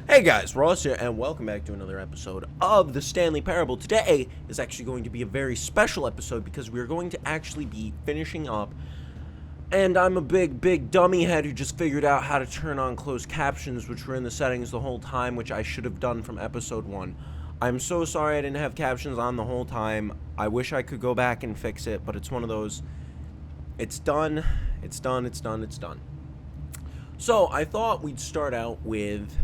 Hey guys, Ross here, and welcome back to another episode of the Stanley Parable. Today is actually going to be a very special episode because we're going to actually be finishing up, and I'm a big dummy head who just figured out how to turn on closed captions, which were in the settings the whole time, which I should have done from episode 1. I'm so sorry I didn't have captions on the whole time. I wish I could go back and fix it, but it's one of those, it's done. So I thought we'd start out with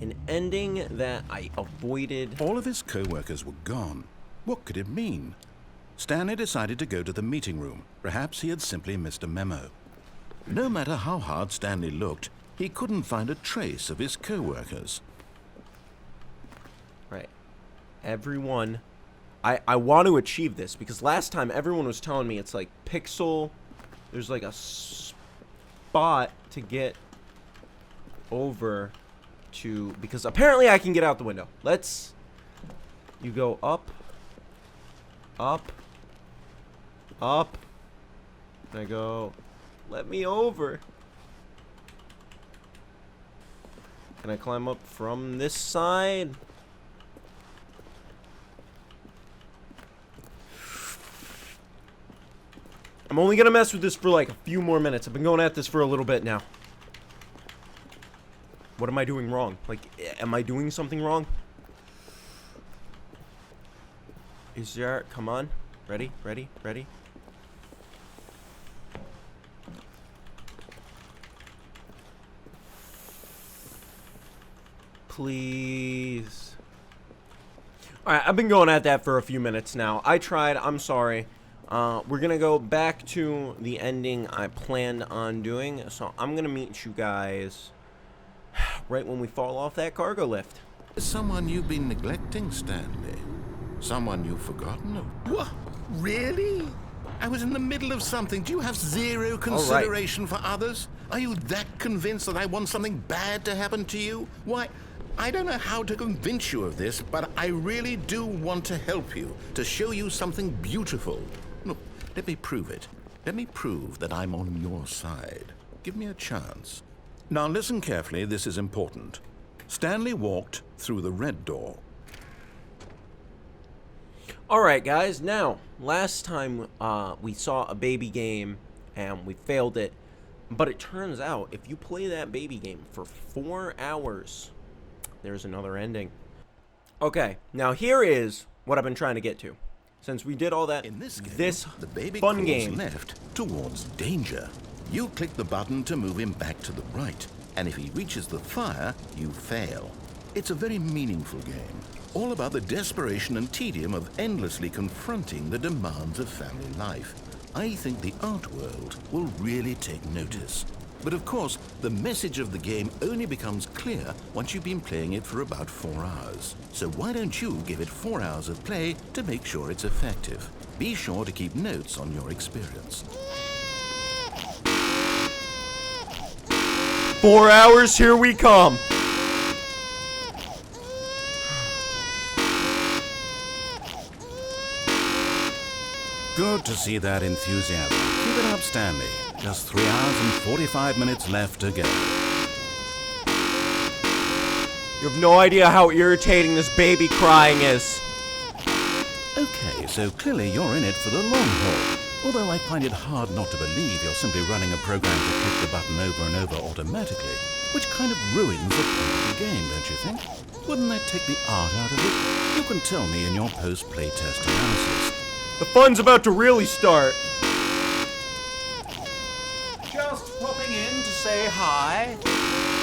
an ending that I avoided. All of his co-workers were gone. What could it mean? Stanley decided to go to the meeting room. Perhaps he had simply missed a memo. No matter how hard Stanley looked, he couldn't find a trace of his co-workers. Right. Everyone. I want to achieve this because last time everyone was telling me it's like pixel. There's like a spot to get over to, because apparently I can get out the window. You go up, and I go, let me over. Can I climb up from this side? I'm only gonna mess with this for like a few more minutes. I've been going at this for a little bit now. What am I doing wrong? Like, am I doing something wrong? Is there... Come on. Ready? Please. Alright, I've been going at that for a few minutes now. I tried. I'm sorry. We're gonna go back to the ending I planned on doing. So I'm gonna meet you guys right when we fall off that cargo lift. Someone you've been neglecting, Stanley. Someone you've forgotten of. What? Really? I was in the middle of something. Do you have zero consideration for others? Are you that convinced that I want something bad to happen to you? Why, I don't know how to convince you of this, but I really do want to help you, to show you something beautiful. Look, let me prove it. Let me prove that I'm on your side. Give me a chance. Now listen carefully, this is important. Stanley walked through the red door. Alright guys, now, last time we saw a baby game and we failed it, but it turns out if you play that baby game for 4 hours, there's another ending. Okay, now here is what I've been trying to get to. Since we did all that, In this game, this the baby fun crawls game left towards danger. You click the button to move him back to the right, and if he reaches the fire, you fail. It's a very meaningful game, all about the desperation and tedium of endlessly confronting the demands of family life. I think the art world will really take notice. But of course, the message of the game only becomes clear once you've been playing it for about 4 hours. So why don't you give it 4 hours of play to make sure it's effective? Be sure to keep notes on your experience. 4 hours, here we come. Good to see that enthusiasm. Keep it up, Stanley. Just 3 hours and 45 minutes left to go. You have no idea how irritating this baby crying is. Okay, so clearly you're in it for the long haul. Although I find it hard not to believe you're simply running a program to click the button over and over automatically, which kind of ruins the point of the game, don't you think? Wouldn't that take the art out of it? You can tell me in your post-playtest analysis. The fun's about to really start. Just popping in to say hi.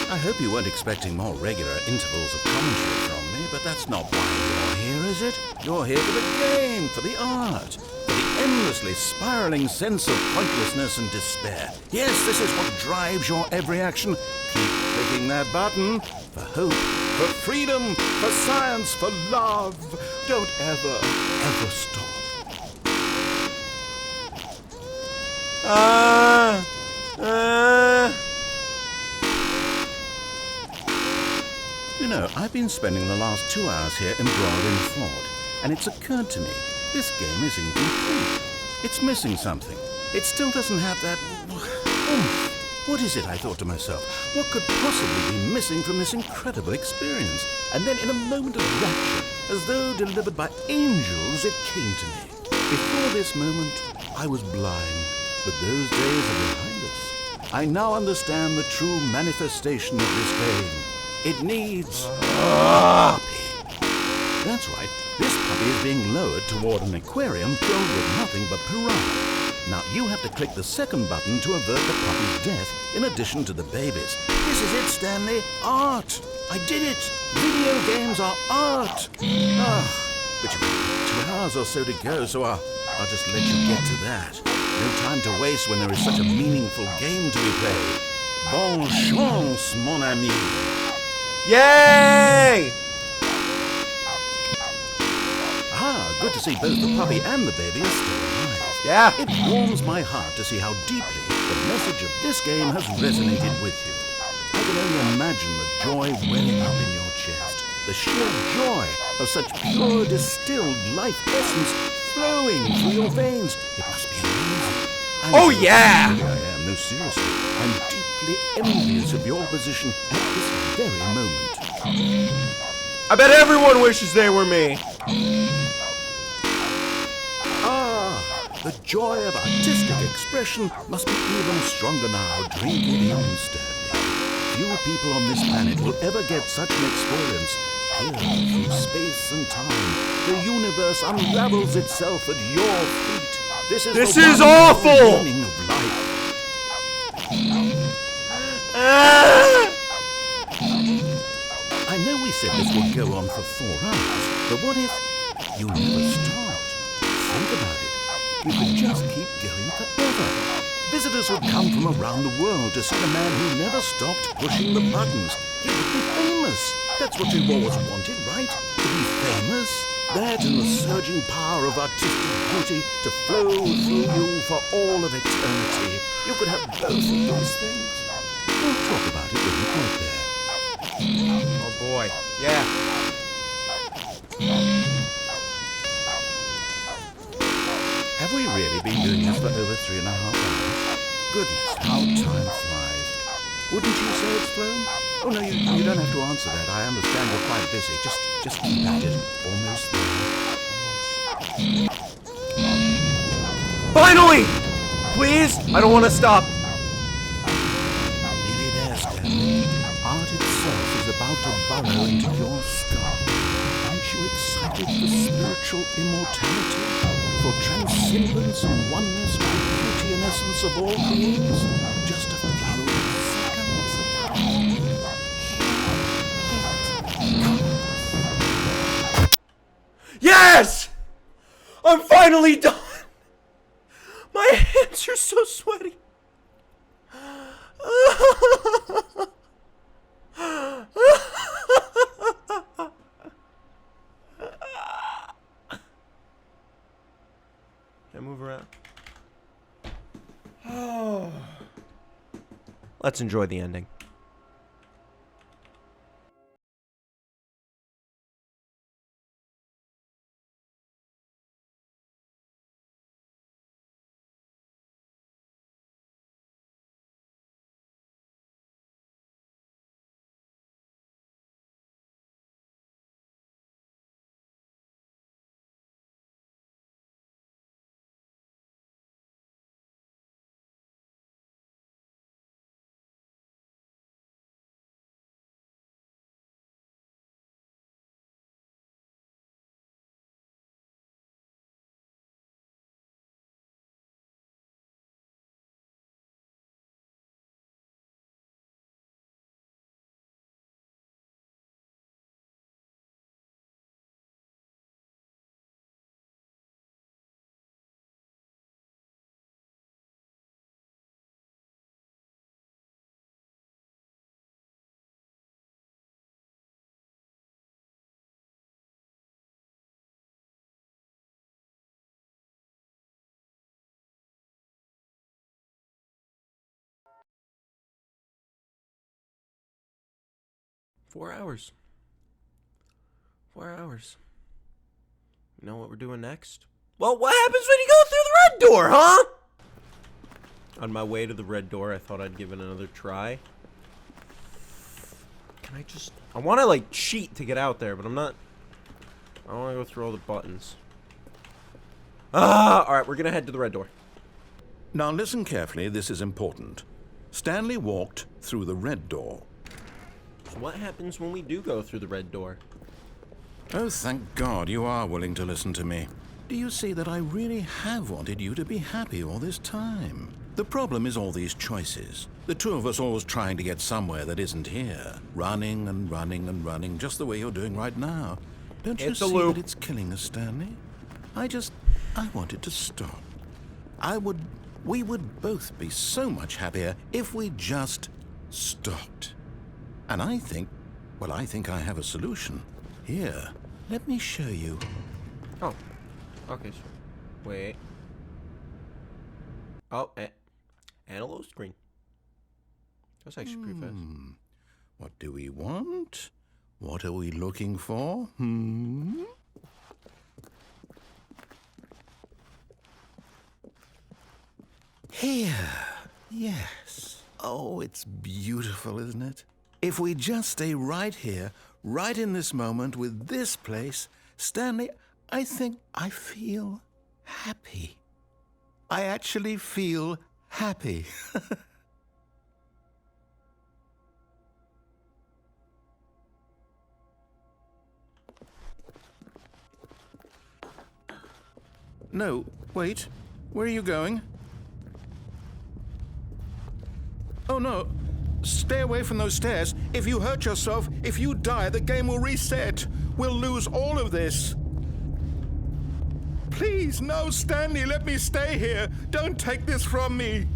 I hope you weren't expecting more regular intervals of commentary from me, but that's not why you're here, is it? You're here for the game, for the art, for the endlessly spiraling sense of pointlessness and despair. Yes, this is what drives your every action. Keep clicking that button for hope, for freedom, for science, for love. Don't ever stop. You know, I've been spending the last 2 hours here embroiled in thought, and it's occurred to me, this game is incomplete. It's missing something. It still doesn't have that oomph. What is it, I thought to myself? What could possibly be missing from this incredible experience? And then in a moment of rapture, as though delivered by angels, it came to me. Before this moment, I was blind, but those days are behind us. I now understand the true manifestation of this game. It needs a puppy. That's right. This puppy is being lowered toward an aquarium filled with nothing but piranha. Now you have to click the second button to avert the puppy's death in addition to the baby's. This is it, Stanley. Art. I did it. Video games are art. But you've got 2 hours or so to go, so I'll just let you get to that. No time to waste when there is such a meaningful game to be played. Bonne chance, mon ami. Yay! Good to see both the puppy and the baby are still alive. Yeah. It warms my heart to see how deeply the message of this game has resonated with you. I can only imagine the joy welling up in your chest. The sheer joy of such pure distilled life essence flowing through your veins. It must be amazing. Oh, yeah! I am. No, seriously. I'm deeply envious of your position at this very moment. I bet everyone wishes they were me. The joy of artistic expression must be even stronger now. Drink it in, Stanley. Few people on this planet will ever get such an experience. Here, through space and time, the universe unravels itself at your feet. This is awful! Meaning of life. I know we said this would go on for 4 hours, but what if you never start? Think about it. You could just keep going forever. Visitors would come from around the world to see the man who never stopped pushing the buttons. He would be famous. That's what you've always wanted, right? To be famous. That and the surging power of artistic beauty to flow through you for all of eternity. You could have both of those things. We'll talk about it when we get there. Oh boy. Yeah. Have we really been doing this for over 3.5 hours? Goodness, how time flies. Wouldn't you say it's flown? Oh no, you don't have to answer that. I understand you're quite busy. Just keep at it. Almost there. Finally! Please? I don't want to stop. Nearly there, Stanley. Art itself is about to burrow into your skull. Aren't you excited for spiritual immortality? For transcendence and oneness with the beauty and essence of all beings? Just a few seconds. Yes! I'm finally done! My hands are so sweaty. Can I move around? Oh. Let's enjoy the ending. Four hours. 4 hours. You know what we're doing next? Well, what happens when you go through the red door, huh? On my way to the red door, I thought I'd give it another try. Can I just... I want to, like, cheat to get out there, but I'm not... I don't want to go through all the buttons. Alright, we're going to head to the red door. Now listen carefully, this is important. Stanley walked through the red door. So what happens when we do go through the red door? Oh, thank God you are willing to listen to me. Do you see that I really have wanted you to be happy all this time? The problem is all these choices. The two of us always trying to get somewhere that isn't here. Running and running and running, just the way you're doing right now. Don't you see that it's killing us, Stanley? I wanted to stop. We would both be so much happier if we just stopped. And I think I have a solution. Here, let me show you. Oh, okay, sure. Wait. Oh, and a low screen. That's actually pretty fast. What do we want? What are we looking for? Here. Yes. Oh, it's beautiful, isn't it? If we just stay right here, right in this moment with this place, Stanley, I think I feel happy. I actually feel happy. No, wait. Where are you going? Oh, no. Stay away from those stairs. If you hurt yourself, if you die, the game will reset. We'll lose all of this. Please, no, Stanley, let me stay here. Don't take this from me.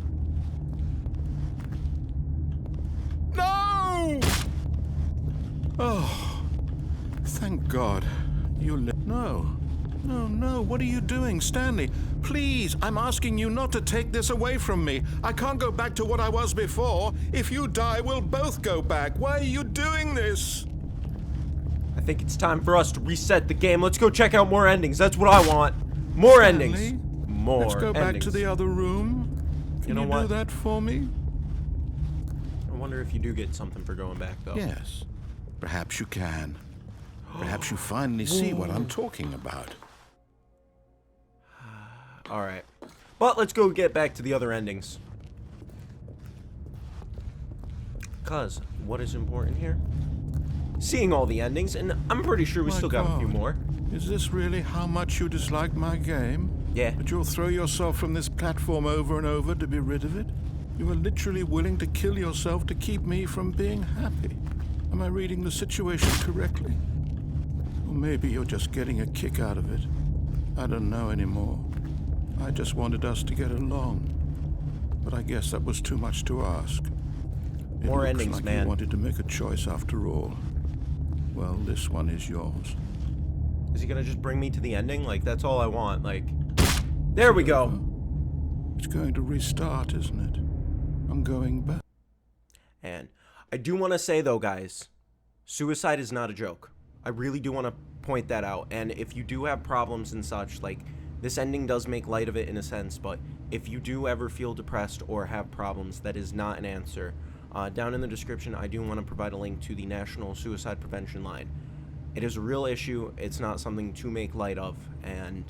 No! Oh, thank God. No. No, what are you doing, Stanley? Please, I'm asking you not to take this away from me. I can't go back to what I was before. If you die, we'll both go back. Why are you doing this? I think it's time for us to reset the game. Let's go check out more endings. That's what I want. More Stanley, endings. More Let's go back endings. to the other room. Can you do that for me? I wonder if you do get something for going back, though. Yes. Perhaps you can. Perhaps you finally see what I'm talking about. Alright. But let's go get back to the other endings. Because what is important here? Seeing all the endings, and I'm pretty sure we still got a few more. Is this really how much you dislike my game? Yeah. That you'll throw yourself from this platform over and over to be rid of it? You are literally willing to kill yourself to keep me from being happy. Am I reading the situation correctly? Or maybe you're just getting a kick out of it. I don't know anymore. I just wanted us to get along. But I guess that was too much to ask. More endings, like man. You wanted to make a choice after all. Well, this one is yours. Is he gonna just bring me to the ending? Like, that's all I want. Like, there we go. It's going to restart, isn't it? I'm going back. And I do want to say, though, guys, suicide is not a joke. I really do want to point that out. And if you do have problems and such, like, this ending does make light of it in a sense, but if you do ever feel depressed or have problems, that is not an answer. Down in the description, I do want to provide a link to the National Suicide Prevention Line. It is a real issue. It's not something to make light of, and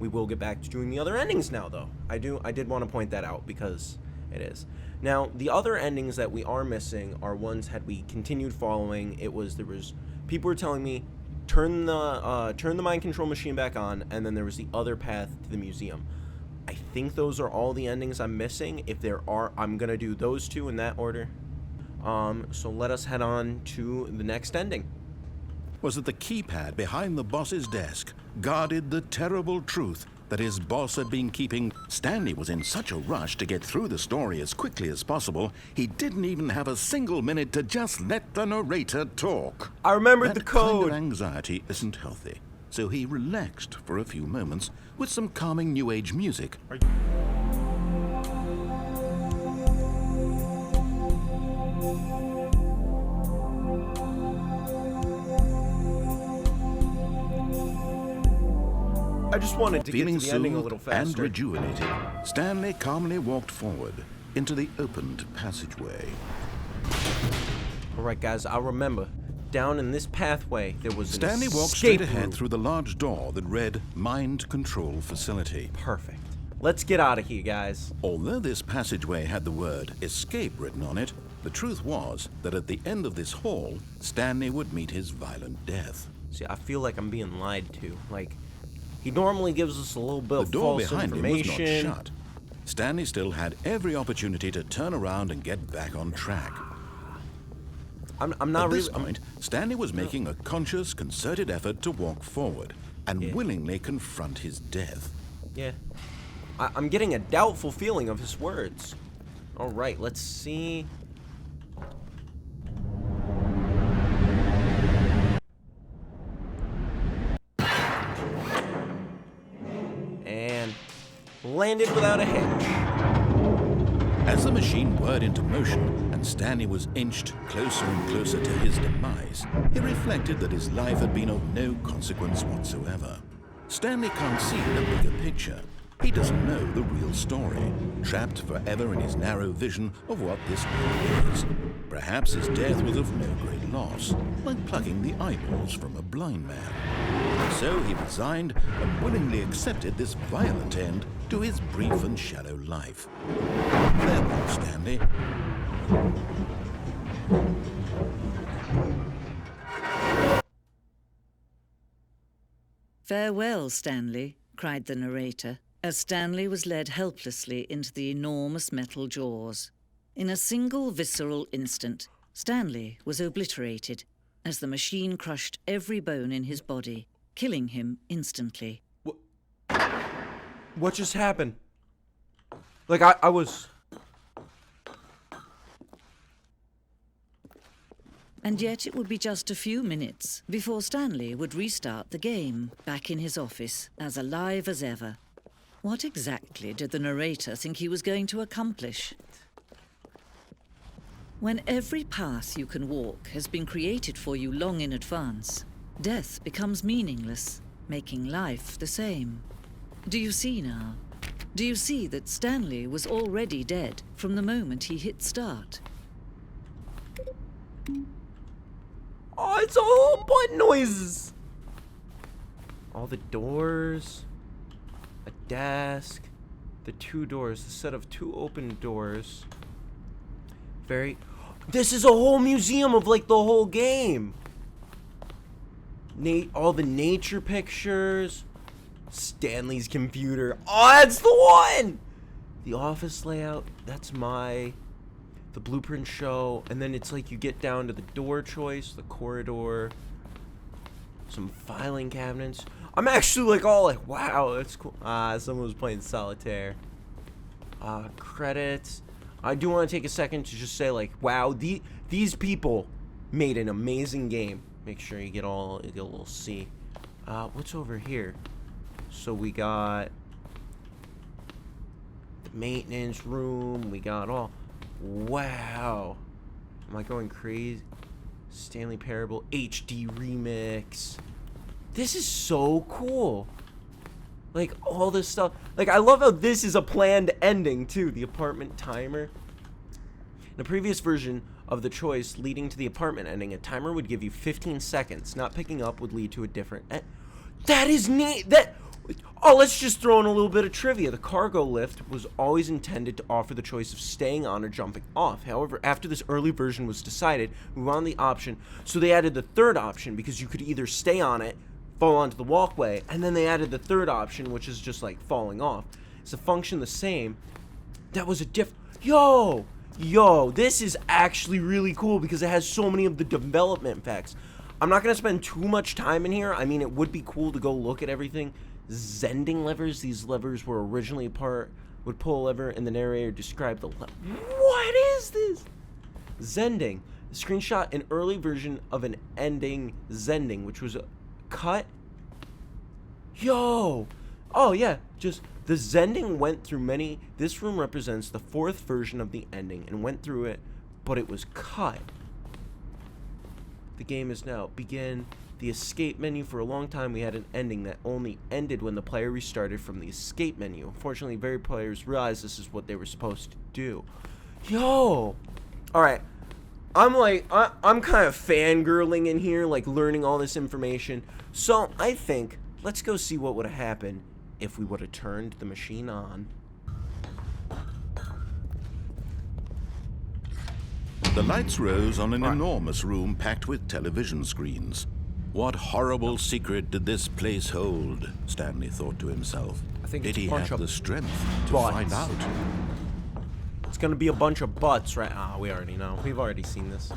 we will get back to doing the other endings now, though. I did want to point that out because it is. Now, the other endings that we are missing are ones had we continued following. People were telling me, turn the mind control machine back on, and then there was the other path to the museum. I think those are all the endings I'm missing. If there are, I'm gonna do those two in that order. So let us head on to the next ending. Was that the keypad behind the boss's desk guarded the terrible truth that his boss had been keeping. Stanley was in such a rush to get through the story as quickly as possible, he didn't even have a single minute to just let the narrator talk. I remembered the That kind code. of anxiety isn't healthy, so he relaxed for a few moments with some calming New Age music. I just wanted to Feeling get to the ending a soothed little and faster. rejuvenated, Stanley calmly walked forward into the opened passageway. Alright guys, I'll remember. Down in this pathway, there was an Stanley walked escape straight ahead route. through the large door that read Mind Control Facility. Perfect. Let's get out of here, guys. Although this passageway had the word escape written on it, the truth was that at the end of this hall, Stanley would meet his violent death. See, I feel like I'm being lied to. Like, he normally gives us a little bit The of door false behind him was not information. shut. Stanley still had every opportunity to turn around and get back on track. I'm not At this really. point, Stanley was making a conscious, concerted effort to walk forward and willingly confront his death. Yeah. I'm getting a doubtful feeling of his words. Alright, let's see. And landed without a hitch. As the machine whirred into motion and Stanley was inched closer and closer to his demise, he reflected that his life had been of no consequence whatsoever. Stanley can't see the bigger picture. He doesn't know the real story, trapped forever in his narrow vision of what this world is. Perhaps his death was of no great loss, like plucking the eyeballs from a blind man. So he resigned and willingly accepted this violent end to his brief and shallow life. Farewell, Stanley. "Farewell, Stanley," cried the narrator, as Stanley was led helplessly into the enormous metal jaws. In a single visceral instant, Stanley was obliterated as the machine crushed every bone in his body, killing him instantly. What just happened? Like, I was... And yet it would be just a few minutes before Stanley would restart the game, back in his office, as alive as ever. What exactly did the narrator think he was going to accomplish? When every path you can walk has been created for you long in advance, death becomes meaningless, making life the same. Do you see now? Do you see that Stanley was already dead from the moment he hit start? Oh, it's all butt noises. All the doors, a desk, the two doors, a set of two open doors. This is a whole museum of like the whole game. All the nature pictures. Stanley's computer. Oh, that's the one. The office layout. That's the blueprint show. And then it's like you get down to the door choice, the corridor, some filing cabinets. I'm actually like all like, wow, that's cool. Someone was playing solitaire. Credits. I do want to take a second to just say like, wow, these people made an amazing game. Make sure you get a little C. What's over here? So we got the maintenance room. We got all. Wow. Am I going crazy? Stanley Parable HD remix. This is so cool. Like all this stuff. Like I love how this is a planned ending too. The apartment timer. In a previous version of the choice leading to the apartment ending, a timer would give you 15 seconds. Not picking up would lead to a different That is neat. Oh, let's just throw in a little bit of trivia. The cargo lift was always intended to offer the choice of staying on or jumping off. However, after this early version was decided, we wanted the option. So they added the third option because you could either stay on it, fall onto the walkway, and then they added the third option, which is just like falling off. It's the function the same. That was a Yo, this is actually really cool because it has so many of the development facts. I'm not going to spend too much time in here. I mean, it would be cool to go look at everything. Zending levers. These levers were originally would pull a lever and the narrator described the What is this? Zending. A screenshot an early version of an ending Zending, which was a cut. Yo. Oh, yeah. Just the Zending went through many. This room represents the fourth version of the ending and went through it, but it was cut. The game is now. Begin the escape menu. For a long time, we had an ending that only ended when the player restarted from the escape menu. Unfortunately, very players realized this is what they were supposed to do. Yo! Alright. I'm kind of fangirling in here, like learning all this information. So, I think, let's go see what would have happened if we would have turned the machine on. The lights rose on an enormous room packed with television screens. What horrible secret did this place hold? Stanley thought to himself. I think did he have the strength to butts. find out? It's gonna be a bunch of butts, right? Ah, we already know. We've already seen this.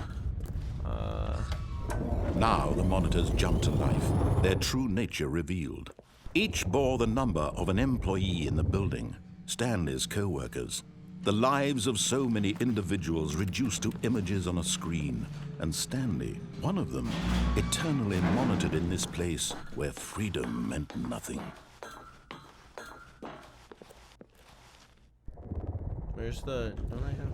Now the monitors jumped to life, their true nature revealed. Each bore the number of an employee in the building, Stanley's co-workers. The lives of so many individuals reduced to images on a screen, and Stanley, one of them, eternally monitored in this place where freedom meant nothing. Where's the... Don't I have...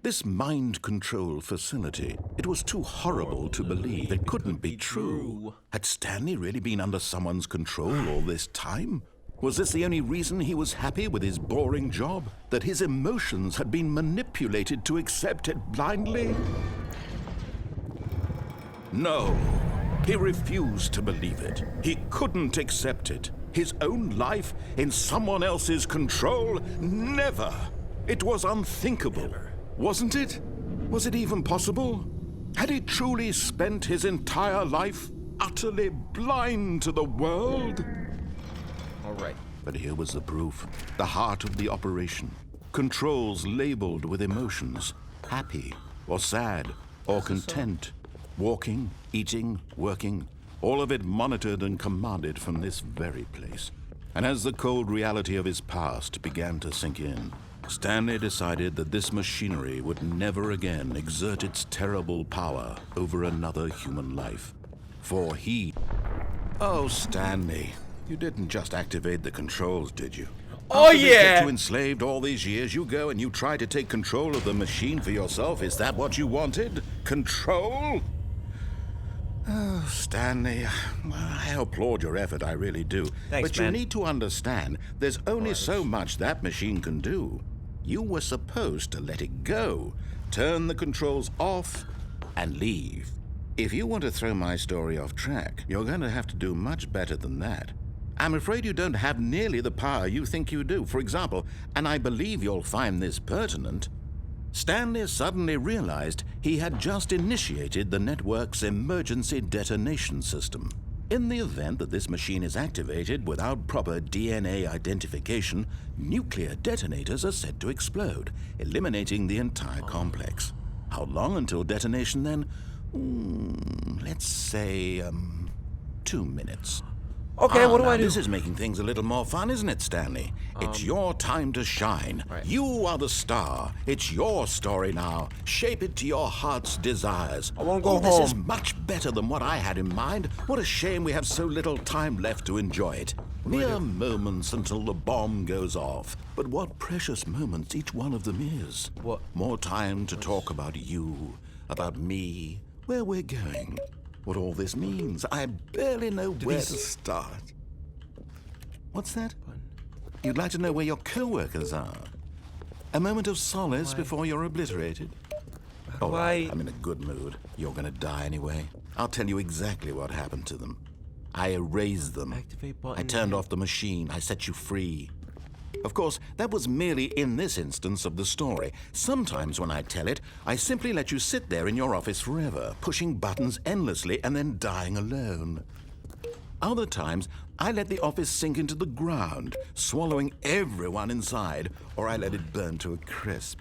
This mind control facility, it was too horrible to believe. It couldn't be true. Had Stanley really been under someone's control all this time? Was this the only reason he was happy with his boring job? That his emotions had been manipulated to accept it blindly? No, he refused to believe it. He couldn't accept it. His own life in someone else's control? Never! It was unthinkable. Wasn't it? Was it even possible? Had he truly spent his entire life utterly blind to the world? All right. But here was the proof, the heart of the operation. Controls labeled with emotions, happy or sad or content, walking, eating, working, all of it monitored and commanded from this very place. And as the cold reality of his past began to sink in, Stanley decided that this machinery would never again exert its terrible power over another human life. For he... Oh, Stanley, you didn't just activate the controls, did you? Oh, After they yeah! kept you enslaved all these years, you go and you try to take control of the machine for yourself. Is that what you wanted? Control? Oh, Stanley, I applaud your effort, I really do. Thanks, but man. You need to understand, there's only so much that machine can do. You were supposed to let it go, turn the controls off, and leave. If you want to throw my story off track, you're going to have to do much better than that. I'm afraid you don't have nearly the power you think you do. For example, and I believe you'll find this pertinent, Stanley suddenly realized he had just initiated the network's emergency detonation system. In the event that this machine is activated without proper DNA identification, nuclear detonators are said to explode, eliminating the entire complex. How long until detonation then? Let's say, 2 minutes. Okay, what do now I do? This is making things a little more fun, isn't it, Stanley? It's your time to shine. Right. You are the star. It's your story now. Shape it to your heart's desires. I wanna go This is home. much better than what I had in mind. What a shame we have so little time left to enjoy it. Mere moments until the bomb goes off. But what precious moments each one of them is. What? More time to talk about you, about me, where we're going. What all this means. I barely know where to start. What's that? You'd like to know where your co-workers are? A moment of solace before you're obliterated? All right, I'm in a good mood. You're gonna die anyway. I'll tell you exactly what happened to them. I erased them. Activate button. I turned off the machine. I set you free. Of course, that was merely in this instance of the story. Sometimes when I tell it, I simply let you sit there in your office forever, pushing buttons endlessly and then dying alone. Other times, I let the office sink into the ground, swallowing everyone inside, or I let it burn to a crisp.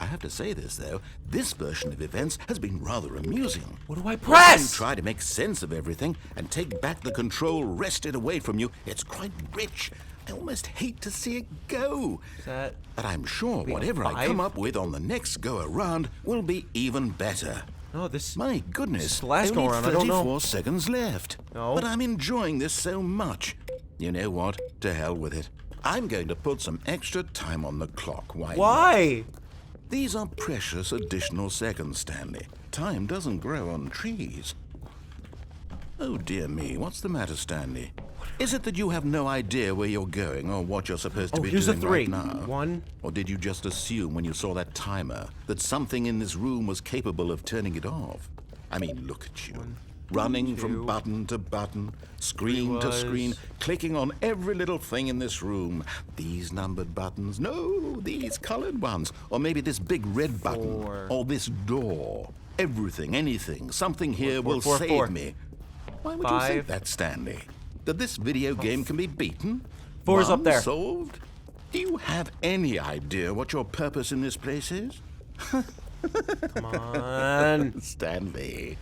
I have to say this, though, this version of events has been rather amusing. What do I When you press? try to make sense of everything and take back the control wrested away from you, it's quite rich. I almost hate to see it go. That But I'm sure being whatever I 5? come up with on the next go-around will be even better. No, this... My goodness, This is the last only go-around, I don't know. 34 seconds left. No. But I'm enjoying this so much. You know what? To hell with it. I'm going to put some extra time on the clock. Why? Why? These are precious additional seconds, Stanley. Time doesn't grow on trees. Oh, dear me. What's the matter, Stanley? Is it that you have no idea where you're going or what you're supposed to be here's a doing 3. right now? 1. Or did you just assume when you saw that timer that something in this room was capable of turning it off? I mean, look at you. Running 2. from button to button, screen to screen, clicking on every little thing in this room. These numbered buttons, no, these colored ones. Or maybe this big red button, 4. or this door. Everything, anything, something here will 4, save 4. me. Why would 5. you think that, Stanley? That this video game can be beaten? 4's up there. Solved? Do you have any idea what your purpose in this place is? Come on. Stanley,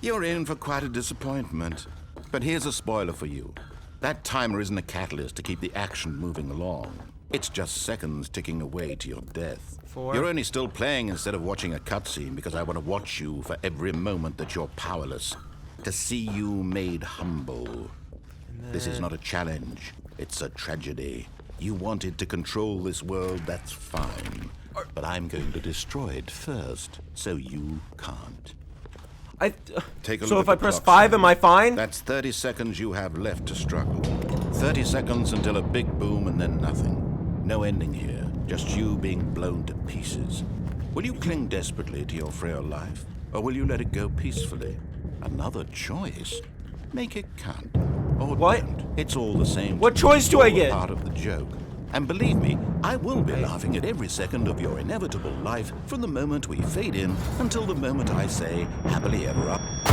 you're in for quite a disappointment. But here's a spoiler for you. That timer isn't a catalyst to keep the action moving along. It's just seconds ticking away to your death. 4. You're only still playing instead of watching a cutscene because I want to watch you for every moment that you're powerless. To see you made humble. This is not a challenge. It's a tragedy. You wanted to control this world, that's fine. But I'm going to destroy it first, so you can't. Take a So look if at I the press clock, 5, am I Stanley. fine? That's 30 seconds you have left to struggle. 30 seconds until a big boom and then nothing. No ending here, just you being blown to pieces. Will you cling desperately to your frail life, or will you let it go peacefully? Another choice? Make it count. Or What? don't. It's all the same. What to me. choice do I It's all get? Part of the joke. And believe me, I will be laughing at every second of your inevitable life from the moment we fade in until the moment I say happily ever after.